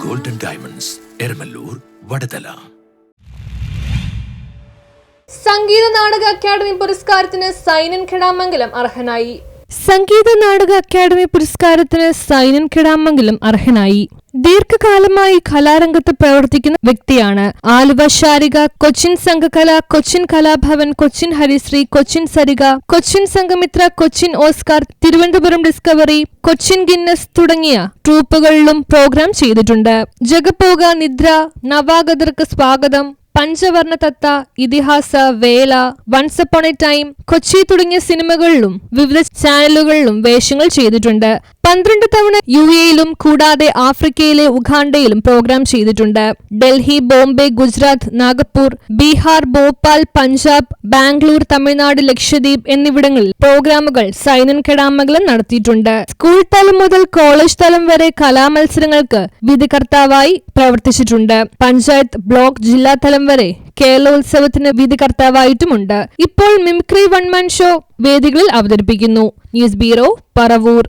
Golden diamonds, Eramallur, Vadathala. Sangeetha Nataka Akademi പുരസ്കാരത്തിന് സൈനൻ ഖെടാമംഗലം അർഹനായി. സംഗീത നാടക അക്കാദമി പുരസ്കാരത്തിന് സൈനൻ ഖെടാമംഗലം അർഹനായി. ദീർഘകാലമായി കലാരംഗത്ത് പ്രവർത്തിക്കുന്ന വ്യക്തിയാണ്. Aluva Sharika, Cochin Sanghakala, Cochin Kalabhavan, Cochin Harisree, Cochin Sarika, Cochin Sanghamitra, Cochin Oscar, Thiruvananthapuram discovery, Cochin Guinness തുടങ്ങിയ ട്രൂപ്പുകളിലും പ്രോഗ്രാം ചെയ്തിട്ടുണ്ട്. ജഗപോക, നിദ്ര, നവാഗതർക്ക് സ്വാഗതം, പഞ്ചവർണ്ണ Thatha, Ithihasa, Vela, once upon a time, Kochi തുടങ്ങിയ സിനിമകളിലും വിവിധ ചാനലുകളിലും വേഷങ്ങൾ ചെയ്തിട്ടുണ്ട്. 12 തവണ UAEയിലും കൂടാതെ ആഫ്രിക്കയിലെ ഉഗാണ്ടയിലും പ്രോഗ്രാം ചെയ്തിട്ടുണ്ട്. ഡൽഹി, ബോംബെ, ഗുജറാത്ത്, നാഗപ്പൂർ, ബീഹാർ, ഭോപ്പാൽ, പഞ്ചാബ്, ബാംഗ്ലൂർ, തമിഴ്നാട്, ലക്ഷദ്വീപ് എന്നിവിടങ്ങളിൽ പ്രോഗ്രാമുകൾ സൈനൻ ഖെടാമംഗലം നടത്തിയിട്ടുണ്ട്. സ്കൂൾ തലം മുതൽ കോളേജ് തലം വരെ കലാമത്സരങ്ങൾക്ക് വിധികർത്താവായി പ്രവർത്തിച്ചിട്ടുണ്ട്. പഞ്ചായത്ത്, ബ്ലോക്ക്, ജില്ലാ തലം വരെ കേരളോത്സവത്തിന് വിധികർത്താവായിട്ടുമുണ്ട്. ഇപ്പോൾ മിമിക്രി വൺമാൻ ഷോ വേദികളിൽ അവതരിപ്പിക്കുന്നു. News bureau, Paravur.